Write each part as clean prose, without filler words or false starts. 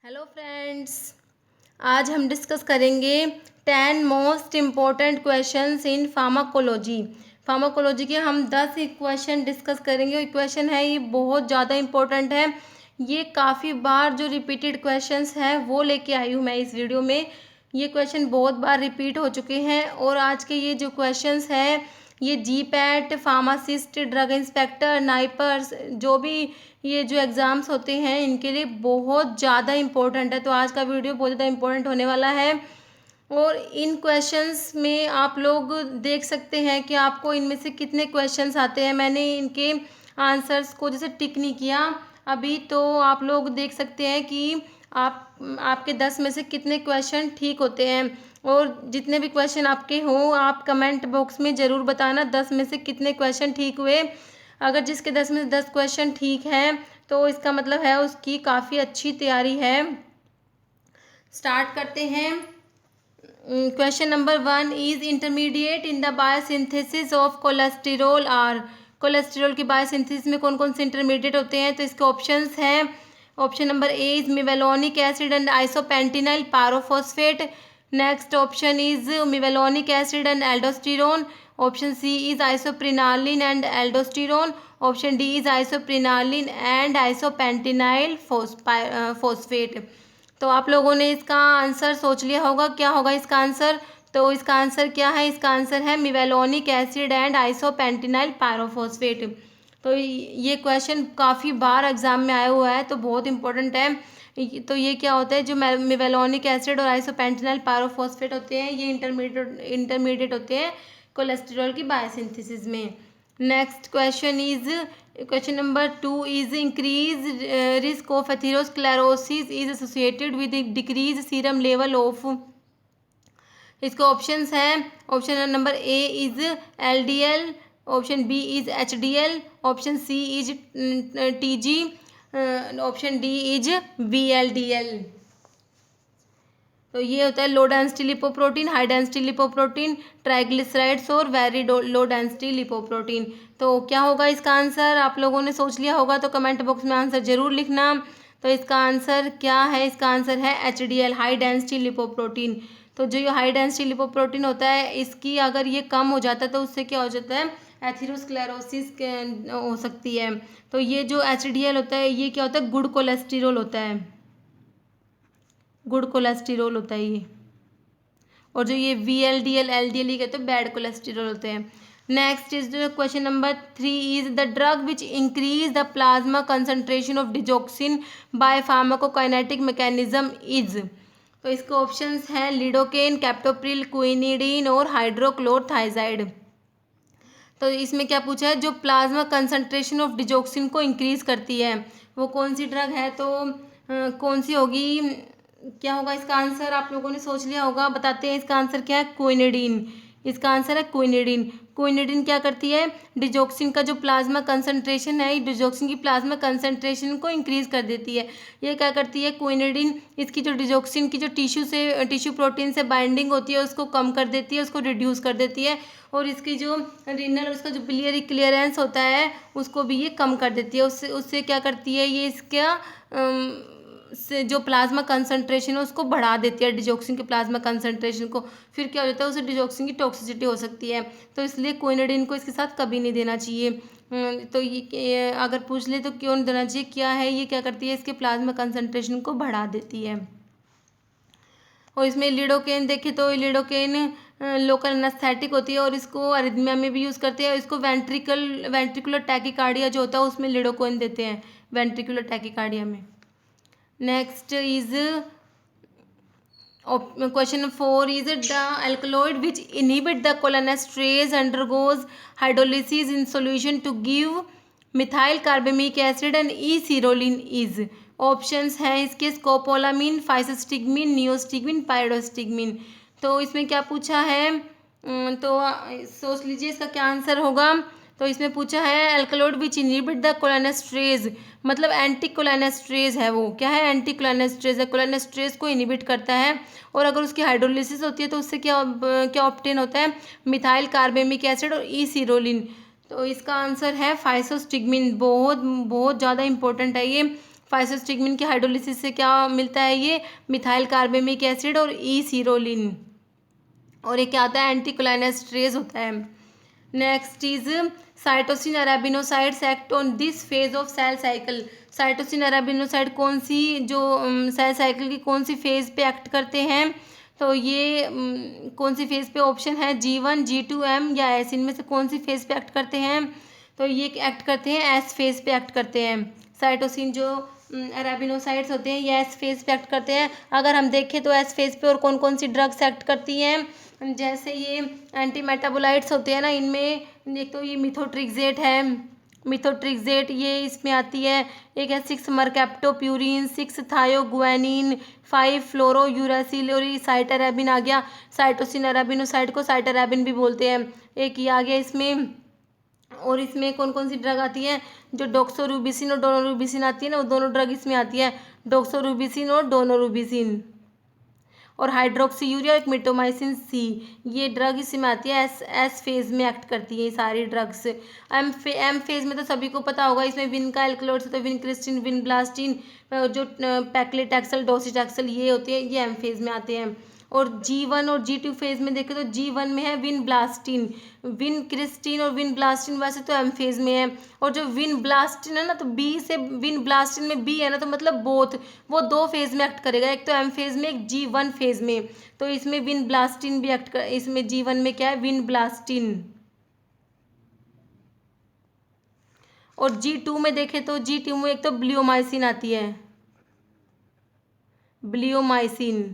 Hello friends, आज हम discuss करेंगे 10 most important questions in pharmacology. Pharmacology के हम 10 क्वेश्चन डिस्कस करेंगे। क्वेश्चन है ये बहुत ज़्यादा इम्पोर्टेंट है। ये काफ़ी बार जो रिपीटेड क्वेश्चंस हैं वो लेके आई हूँ मैं इस वीडियो में। ये क्वेश्चन बहुत बार रिपीट हो चुके हैं और आज के ये जो क्वेश्चंस हैं ये GPAT, pharmacist, drug inspector, NIPERs, जो भी ये जो एग्ज़ाम्स होते हैं इनके लिए बहुत ज़्यादा इम्पोर्टेंट है। तो आज का वीडियो बहुत ज़्यादा इम्पोर्टेंट होने वाला है और इन क्वेश्चंस में आप लोग देख सकते हैं कि आपको इनमें से कितने क्वेश्चंस आते हैं। मैंने इनके आंसर्स को जैसे टिक नहीं किया अभी, तो आप लोग देख सकते हैं कि आपके 10 में से कितने क्वेश्चन ठीक होते हैं। और जितने भी क्वेश्चन आपके हों आप कमेंट बॉक्स में ज़रूर बताना 10 में से कितने क्वेश्चन ठीक हुए। अगर जिसके 10 में से 10 क्वेश्चन ठीक हैं तो इसका मतलब है उसकी काफ़ी अच्छी तैयारी है। स्टार्ट करते हैं। Question number 1 is intermediate in the biosynthesis of cholesterol are. Cholesterol की बायोसिंथेसिस में कौन कौन से इंटरमीडिएट होते हैं? तो इसके ऑप्शंस हैं। Option number A is mevalonic acid and isopentenyl pyrophosphate. Next option is mevalonic acid and aldosterone. Option C is isoprenaline and aldosterone. Option D is isoprenaline and isopentenyl phosphate. तो आप लोगों ने इसका आंसर सोच लिया होगा, क्या होगा इसका आंसर? तो इसका आंसर क्या है? इसका आंसर है मिवेलोनिक एसिड एंड आइसोपेंटिनाइल पायरोफॉस्फेट। तो ये क्वेश्चन काफ़ी बार एग्जाम में आया हुआ है तो बहुत इंपॉर्टेंट है। तो ये क्या होता है, जो मिवेलोनिक एसिड और आइसोपेंटिनाइल पायरोफॉस्फेट होते हैं ये इंटरमीडिएट होते हैं कोलेस्टेरॉल की बायोसिंथेसिस में। Next question is question number 2 is increase risk of atherosclerosis is associated with decrease serum level of. इसके ऑप्शंस हैं। Option number A is LDL, option B is HDL, option C is TG, option D is VLDL. तो ये होता है low density lipoprotein, high density lipoprotein, triglycerides और very low density lipoprotein. तो क्या होगा इसका आंसर? आप लोगों ने सोच लिया होगा तो कमेंट बॉक्स में आंसर जरूर लिखना। तो इसका आंसर क्या है? इसका आंसर है एचडीएल, हाई डेंसिटी लिपोप्रोटीन। तो जो ये हाई डेंसिटी लिपोप्रोटीन होता है इसकी अगर ये कम हो जाता है तो उससे क्या हो जाता है, एथेरोस्क्लेरोसिस हो सकती है। तो ये जो एचडीएल होता है ये क्या होता है, गुड कोलेस्टेरॉल होता है, गुड कोलेस्टेरॉल होता है ये। और जो ये वीएलडीएल, एलडीएल ये कहते हैं बैड कोलेस्टेरॉल होते हैं। Next is question number 3 is the drug which increase the plasma concentration of digoxin by pharmacokinetic mechanism is. तो इसके ऑप्शंस हैं लिडोकेन, कैप्टोप्रिल, क्विनिडीन और हाइड्रोक्लोरथाइजाइड। तो इसमें क्या पूछा है, जो प्लाज्मा कंसंट्रेशन ऑफ डिजोक्सिन को इंक्रीज करती है वो कौन सी ड्रग है? तो कौन सी होगी, क्या होगा इसका आंसर? आप लोगों ने सोच लिया होगा, बताते हैं इसका आंसर क्या है, क्विनिडीन। इसका आंसर है क्विनिडीन। क्विनिडीन क्या करती है, डिजोक्सिन का जो प्लाज्मा कंसंट्रेशन है, डिजोक्सिन की प्लाज्मा कंसंट्रेशन को इंक्रीज कर देती है। ये क्या करती है क्विनिडीन, इसकी जो डिजोक्सिन की जो टिश्यू प्रोटीन से बाइंडिंग होती है उसको कम कर देती है, उसको रिड्यूस कर देती है। और इसकी जो रीनल, उसका जो बिलियरी क्लियरेंस होता है उसको भी ये कम कर देती है। उससे उससे क्या करती है, ये इसका से जो प्लाज्मा कंसंट्रेशन है उसको बढ़ा देती है, डिजोक्सिन के प्लाज्मा कंसंट्रेशन को। फिर क्या हो जाता है, उसे डिजोक्सिन की टॉक्सिसिटी हो सकती है। तो इसलिए क्विनिडीन को इसके साथ कभी नहीं देना चाहिए। तो ये अगर पूछ ले तो क्यों नहीं देना चाहिए, क्या है ये, क्या करती है, इसके प्लाज्मा कंसंट्रेशन को बढ़ा देती है। और इसमें लिडोकेन देखे तो लिडोकेन लोकल एनेस्थेटिक होती है और इसको अरिथमिया में भी यूज़ करते हैं। और इसको वेंट्रिकुलर टैकीकार्डिया जो होता है उसमें लिडोकेन देते हैं, वेंट्रिकुलर टैकीकार्डिया में। Next is question 4 is the alkaloid which inhibit the cholinesterase undergoes hydrolysis in solution to give methyl carbamic acid and e-serolin is। Options हैं इसके स्कोपोलामीन, फाइसोस्टिग्मीन, नियोस्टिग्मीन, पाइरोस्टिग्मीन। तो इसमें क्या पूछा है, तो सोच लीजिए इसका क्या आंसर होगा। तो इसमें पूछा है अल्कलोइड विच इनहिबिट द कोलिनेस्ट्रेज, मतलब एंटी कोलिनेस्ट्रेज है वो। क्या है, एंटी कोलिनेस्ट्रेज है, कोलिनेस्ट्रेज को इनहिबिट करता है। और अगर उसकी हाइड्रोलिसिस होती है तो उससे क्या ऑब्टेन होता है, मिथाइल कार्बेमिक एसिड और ई सीरोलिन। तो इसका आंसर है फाइसोस्टिग्मीन। बहुत बहुत ज़्यादा इंपॉर्टेंट है ये। फाइसोस्टिग्मिन की हाइड्रोलिसिस से क्या मिलता है, ये मिथाइल कार्बेमिक एसिड और ई सीरोलिन। और ये क्या होता है, एंटीकोलिनेस्टरेज होता है। Next is cytosine arabinosides act on this phase of cell cycle. Cytosine arabinoside कौन सी जो सेल साइकिल की कौन सी फेज पे एक्ट करते हैं, तो ये कौन सी फेज पे, ऑप्शन है G1, G2, M या S, इनमें से कौन सी फेज पे एक्ट करते हैं, तो ये एक्ट करते हैं एस फेज पे एक्ट करते हैं। साइटोसिन जो अराबिनोसाइड्स होते हैं ये एस फेज पे एक्ट करते हैं। अगर हम देखें तो एस फेज पे और कौन कौन सी ड्रग्स एक्ट करती हैं, जैसे ये एंटी मेटाबोलाइट्स होते हैं ना, इनमें एक तो ये मिथोट्रिक्सेट है, मिथोट्रिक्सेट ये इसमें आती है। एक है 6 मरकैप्टोप्यूरिन, 6 थायोगुआनिन, 5 फ्लोरोयूरासिल और ये साइटरैबिन आ गया। साइटोसिन अराबिनोसाइड को साइटरैबिन भी बोलते हैं। एक ये आ गया इसमें। और इसमें कौन कौन सी ड्रग आती है, जो डॉक्सोरूबिसिन और डोनोरूबिसिन आती है ना, वो दोनों ड्रग इसमें आती है, डॉक्सोरूबिसिन और डोनोरूबिसिन। और हाइड्रोक्सी यूरिया एक मिटोमाइसिन सी, ये ड्रग इसमें आती है, एस फेज में एक्ट करती है ये सारी ड्रग्स। एम फेज में तो सभी को पता होगा, इसमें विन का एल्कलॉइड्स होता है, विनक्रिस्टिन, विनब्लास्टिन, जो पैक्लेटैक्सल, डोसिटैक्सल ये होते हैं, ये एम फेज में आते हैं। और G1 और G2 फेज में देखें तो G1 में है विनब्लास्टिन, विनक्रिस्टिन और विनब्लास्टिन वैसे तो एम फेज में है। और जो विनब्लास्टिन है ना, तो बी से विनब्लास्टिन में बी है ना, तो मतलब बोथ, वो 2 फेज में एक्ट करेगा, एक तो एम फेज में, एक G1 फेज में। तो इसमें विनब्लास्टिन भी एक्ट कर, इसमें G1 में क्या है, विनब्लास्टिन। और G2 में देखें तो G2 में एक तो ब्लियोमाइसिन आती है, ब्लियोमाइसिन।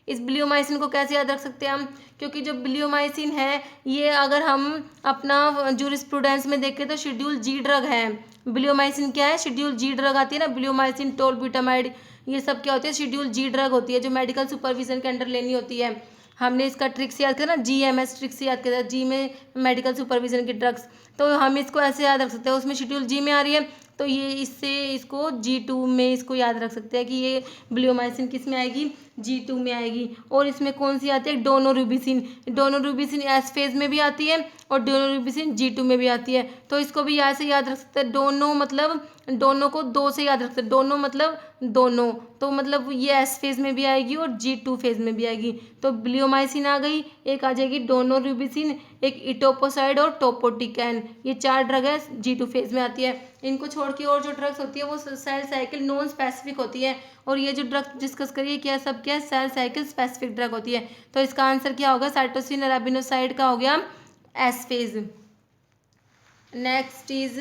इस ब्लियोमाइसिन को कैसे याद रख सकते हैं हम, क्योंकि जो ब्लियोमाइसिन है ये अगर हम अपना जूरिस्प्रूडेंस में देखें तो शेड्यूल जी ड्रग है। ब्लियोमाइसिन क्या है, शेड्यूल जी ड्रग आती है ना, ब्लियोमाइसिन, टोलब्यूटामाइड, ये सब क्या होती है, शेड्यूल जी ड्रग होती है, जो मेडिकल सुपरविजन के अंडर लेनी होती है। हमने इसका ट्रिक्स याद किया ना, GMS ट्रिक्स याद किया, जी में मेडिकल सुपरविजन की ड्रग्स, तो हम इसको ऐसे याद रख सकते हैं, उसमें शेड्यूल जी में आ रही है, तो ये इससे इसको G2 में इसको याद रख सकते हैं कि ये ब्लियोमाइसिन किस में आएगी, G2 में आएगी। और इसमें कौन सी आती है, डोनोरूबिसिन, डोनोरूबिसिन एस फेज में भी आती है और डोनोरूबिसिन G2 में भी आती है। तो इसको भी यहाँ से याद रख सकते हैं, दोनों मतलब दोनों को 2 से याद रख सकते हैं, दोनों मतलब दोनों, तो मतलब ये एस फेज में भी आएगी और G2 फेज में भी आएगी। तो ब्लियोमाइसिन आ गई, एक आ जाएगी डोनोरूबिसिन, एक इटोपोसाइड और टोपोटिकैन, ये 4 ड्रग है, G2 फेज में आती है। इनको छोड़ के और जो ड्रग्स होती है वो सेल साइकिल नॉन स्पेसिफिक होती है, और ये जो ड्रग डिस्कस करिए क्या सब क्या सेल साइकिल स्पेसिफिक ड्रग होती है। तो इसका आंसर क्या होगा, साइटोसिन अराबिनोसाइड का हो गया S phase. Next is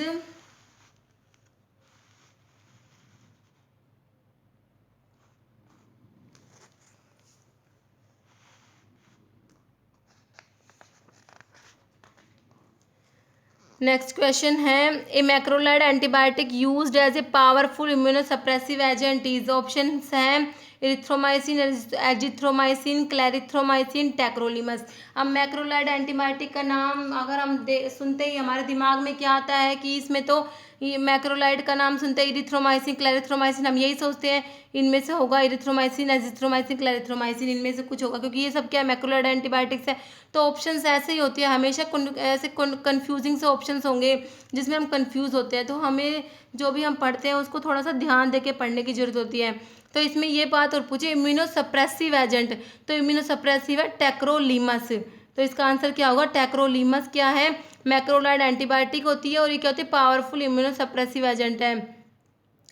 next question है, a macrolide antibiotic used as a powerful immunosuppressive agent is, option हैं इरिथ्रोमाइसिन, एजिथ्रोमाइसिन, क्लैरिथ्रोमाइसिन, टैक्रोलिमस। अब मैक्रोलाइड एंटीबायोटिक का नाम अगर हम सुनते ही हमारे दिमाग में क्या आता है कि इसमें तो ये मैक्रोलाइड का नाम सुनते ही इरिथ्रोमाइसिन, क्लैरिथ्रोमाइसिन, हम यही सोचते हैं इनमें से होगा इरिथ्रोमाइसिन, एजिथ्रोमाइसिन, क्लैरिथ्रोमाइसिन, इनमें से कुछ होगा, क्योंकि ये सब क्या है, मैक्रोलाइड एंटीबायोटिक्स है। तो ऑप्शंस ऐसे ही होती है हमेशा, ऐसे कन्फ्यूजिंग से ऑप्शंस होंगे जिसमें हम कंफ्यूज होते हैं, तो हमें जो भी हम पढ़ते हैं उसको थोड़ा सा ध्यान देके पढ़ने की जरूरत होती है। तो इसमें ये बात और पूछे इम्यूनोसप्रेसिव एजेंट, तो इम्यूनोसप्रेसिव है टैक्रोलीमस, तो इसका आंसर क्या होगा, टैक्रोलीमस क्या है, मैक्रोलाइड एंटीबायोटिक होती है और ये क्या होती है, पावरफुल इम्यूनोसप्रेसिव एजेंट है।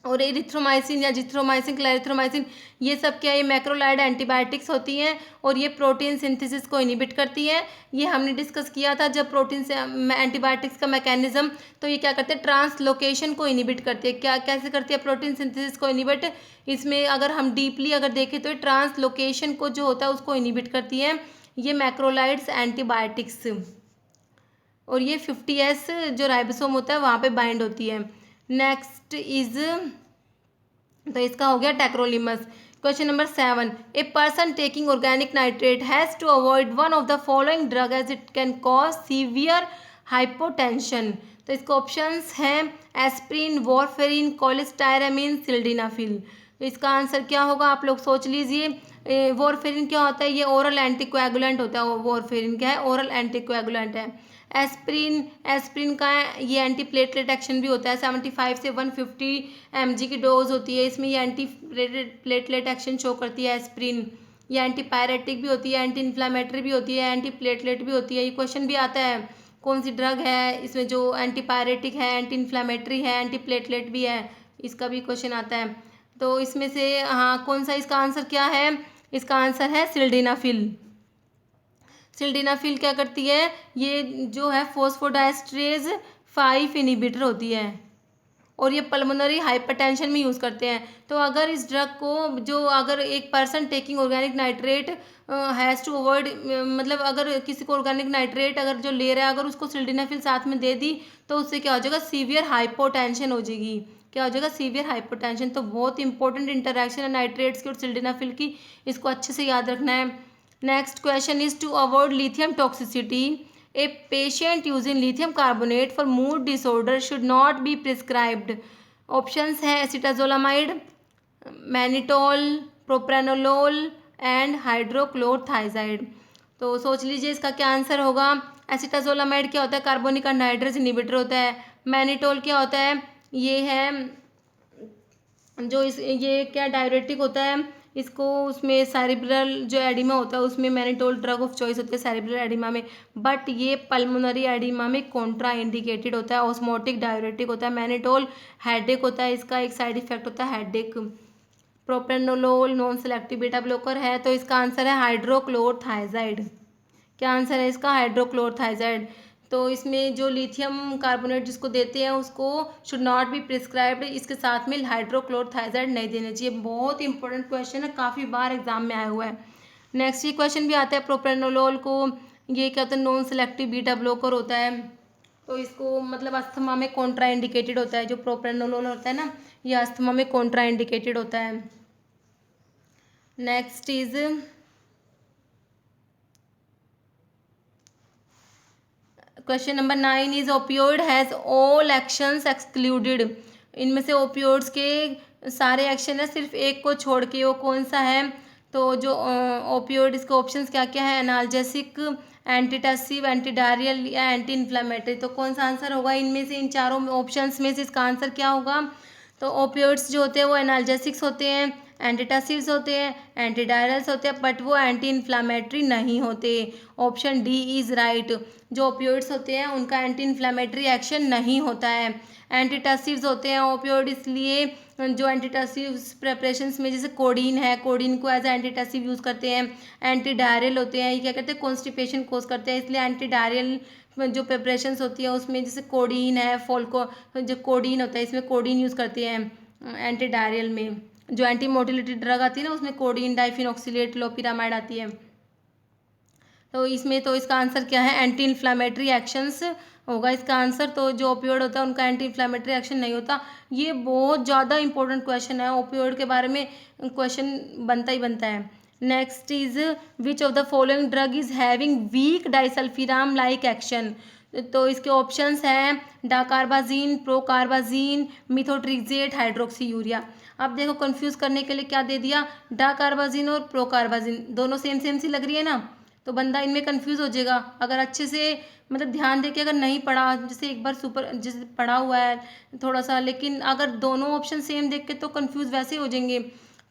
और एरिथ्रोमाइसिन या जिथ्रोमाइसिन, क्लैरिथ्रोमाइसिन, ये सब क्या, ये मैक्रोलाइड एंटीबायोटिक्स होती हैं और ये प्रोटीन सिंथेसिस को इनहिबिट करती हैं। ये हमने डिस्कस किया था जब प्रोटीन से एंटीबायोटिक्स का मैकेनिज्म, तो ये क्या करते हैं, ट्रांसलोकेशन को इनहिबिट करती है। क्या कैसे करती है, प्रोटीन सिंथेसिस को इनहिबिट, इसमें अगर हम डीपली अगर देखें तो ट्रांसलोकेशन को जो होता है उसको इनहिबिट करती है ये मैक्रोलाइड्स एंटीबायोटिक्स। और ये 50S जो राइबोसोम होता है वहाँ पे बाइंड होती है। नेक्स्ट इज, तो इसका हो गया tacrolimus. Question number 7, a person taking organic nitrate has to avoid one of the following drug as it can cause severe hypotension. तो इसके ऑप्शंस हैं एस्प्रिन, वॉरफेरिन, कोलेस्टायरामिन, सिल्डेनाफिल। तो इसका आंसर क्या होगा, आप लोग सोच लीजिए। वॉरफेरिन क्या होता है, ये ओरल एंटीकोएगुलेंट होता है, वॉरफेरिन क्या है, ओरल एंटीकोएगुलेंट है। एस्प्रिन, एस्प्रिन का ये एंटी प्लेटलेट एक्शन भी होता है, 75 से 150 mg की डोज होती है, इसमें ये एंटी प्लेटलेट एक्शन शो करती है एस्प्रिन। ये एंटी पायरेटिक भी होती है, एंटी इन्फ्लामेटरी भी होती है, एंटी प्लेटलेट भी होती है। ये क्वेश्चन भी आता है कौन सी ड्रग है इसमें जो एंटी पायरेटिक है, एंटी इन्फ्लामेटरी है, एंटी प्लेटलेट भी है, इसका भी क्वेश्चन आता है। तो इसमें से हाँ कौन सा इसका आंसर क्या है, इसका आंसर है सिल्डेनाफिल। सिल्डेनाफिल क्या करती है, ये जो है फॉस्फोडाइस्ट्रेज 5 इनहिबिटर होती है और ये पल्मोनरी हाइपरटेंशन में यूज़ करते हैं। तो अगर इस ड्रग को जो अगर एक person taking organic nitrate has to avoid, मतलब अगर किसी को ऑर्गेनिक नाइट्रेट अगर जो ले रहा है अगर उसको सिल्डेनाफिल साथ में दे दी तो उससे क्या हो जाएगा, सीवियर हाइपोटेंशन हो जाएगी। क्या हो जाएगा, सीवियर हाइपोटेंशन। तो बहुत इंपॉर्टेंट इंटरेक्शन है नाइट्रेट्स की और सिल्डेनाफिल की, इसको अच्छे से याद रखना है। Next question is to avoid lithium toxicity a patient using lithium carbonate for mood disorder should not be prescribed. Options हैं acetazolamide, mannitol, propranolol and hydrochlorothiazide. तो सोच लीजिए इसका क्या आंसर होगा। एसिटाजोलामाइड क्या होता है, कार्बोनिक एनहाइड्रेज इनहिबिटर होता है। मैनिटोल क्या होता है, ये है जो इस ये क्या डायरेटिक होता है, इसको उसमें सेरिब्रल जो एडिमा होता है उसमें मैनिटोल ड्रग ऑफ चॉइस होती है सेरिब्रल एडिमा में, बट ये पल्मोनरी एडिमा में कॉन्ट्रा इंडिकेटेड होता है, ऑस्मोटिक डायरेटिक होता है। मैनिटोल हेडेक होता है, इसका एक साइड इफेक्ट होता है headache. Propranolol non selective beta blocker है, तो इसका आंसर है हाइड्रोक्लोरथाइजाइड। क्या आंसर है इसका, हाइड्रोक्लोरथाइजाइड। तो इसमें जो लिथियम कार्बोनेट जिसको देते हैं उसको शुड नॉट बी प्रिस्क्राइब्ड, इसके साथ में हाइड्रोक्लोरथाइजाइड नहीं देना चाहिए। बहुत इंपॉर्टेंट क्वेश्चन है, काफ़ी बार एग्जाम में आया हुआ है। नेक्स्ट ये क्वेश्चन भी आता है प्रोप्रेनोलोल को, ये क्या होता है, नॉन सेलेक्टिव बीटा ब्लॉकर होता है, तो इसको मतलब अस्थमा में कॉन्ट्रा इंडिकेटेड होता है। जो प्रोप्रेनोलोल होता है ना, ये अस्थमा में कॉन्ट्रा इंडिकेटेड होता है। Next is question number 9 is opioid has all actions excluded. इनमें से ओपियोइड्स के सारे एक्शन है, सिर्फ एक को छोड़ के, वो कौन सा है। तो जो ओपियोइड इसके ऑप्शंस क्या क्या है, एनाल्जेसिक, एंटीटसिव, एंटीडायरियल या एंटी इन्फ्लेमेटरी। तो कौन सा आंसर होगा इनमें से, इन चारों ऑप्शंस में से इसका आंसर क्या होगा। तो ओपियोइड्स जो होते हैं वो एनाल्जेसिक्स होते हैं, एंटीटसिव्स होते हैं, एंटीडायरल्स होते हैं, बट वो एंटी इन्फ्लामेटरी नहीं होते। Option D is right. जो ओपियोइड्स होते हैं उनका एंटी इन्फ्लामेटरी एक्शन नहीं होता है। एंटीटसिव्स होते हैं ओपियोइड, इसलिए जो एंटीटसिव्स प्रेपरेशंस में जैसे कोडीन है, कोडीन को एज एंटीटसिव यूज़ करते हैं। एंटी डायरियल होते हैं, ये क्या कहते हैं, कॉन्स्टिपेशन कोज करते हैं, इसलिए एंटी डायरियल जो प्रिपरेशंस होती है उसमें जैसे कोडीन है, फोल्को जो कोडीन होता है इसमें कोडीन यूज़ करते हैं एंटी डायरियल में। जो एंटी मोटिलिटी ड्रग आती है ना उसमें कोडीन, डाइफिनॉक्सिलेट, लोपिरामाइड आती है। तो इसमें तो इसका आंसर क्या है, एंटी इन्फ्लामेटरी एक्शंस होगा इसका आंसर। तो जो ओपियोइड होता है उनका एंटी इन्फ्लामेटरी एक्शन नहीं होता। ये बहुत ज़्यादा इंपॉर्टेंट क्वेश्चन है, ओपियोइड के बारे में क्वेश्चन बनता ही बनता है। Next is which of the following drug is having weak disulfiram like action. तो इसके ऑप्शंस हैं dacarbazine, procarbazine, methotrexate, hydroxyurea. अब देखो कंफ्यूज करने के लिए क्या दे दिया, डाकार्बाजीन और प्रोकार्बाजीन दोनों सेम सेम सी लग रही है ना, तो बंदा इनमें कंफ्यूज हो जाएगा। अगर अच्छे से मतलब ध्यान दे के अगर नहीं पढ़ा, जैसे एक बार सुपर जैसे पढ़ा हुआ है थोड़ा सा, लेकिन अगर दोनों ऑप्शन सेम देख के तो कंफ्यूज वैसे हो जाएंगे।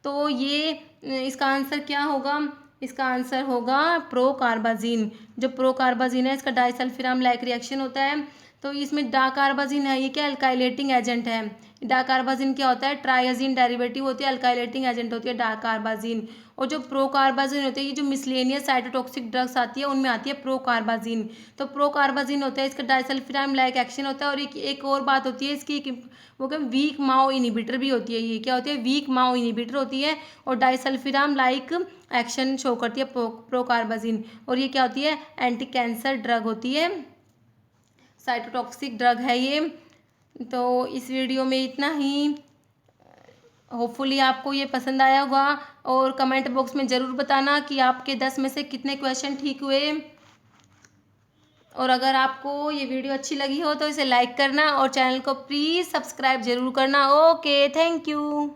तो ये इसका आंसर क्या होगा, इसका आंसर होगा प्रोकार्बाजीन। जो प्रोकार्बाजीन है इसका डाइसल्फिराम लाइक रिएक्शन होता है। तो इसमें डाकार्बाजीन है, ये क्या अल्काइलेटिंग एजेंट है। डाकार्बाजीन क्या होता है, ट्राइजीन डेरिवेटिव होती है, अल्काइलेटिंग एजेंट होती है डाकार्बाजीन। और जो प्रोकार्बाजीन होती है, ये जो मिसलेनियस साइटोटॉक्सिक ड्रग्स आती है उनमें आती है प्रोकार्बाजीन। तो प्रोकार्बाजीन होता है, इसका डाइसल्फिराम लाइक एक्शन होता है। और एक और बात होती है इसकी, वो क्या वीक माओ इनिबिटर भी होती है। ये क्या होती है, वीक माओ इनिबिटर होती है और डाइसल्फिराम लाइक एक्शन शो करती है प्रोकार्बाजीन। और ये क्या होती है, एंटी कैंसर ड्रग होती है, साइटोटॉक्सिक ड्रग है ये। तो इस वीडियो में इतना ही, होपफुली आपको ये पसंद आया होगा। और कमेंट बॉक्स में ज़रूर बताना कि आपके 10 में से कितने क्वेश्चन ठीक हुए। और अगर आपको ये वीडियो अच्छी लगी हो तो इसे लाइक करना और चैनल को प्लीज़ सब्सक्राइब ज़रूर करना। Okay, thank you.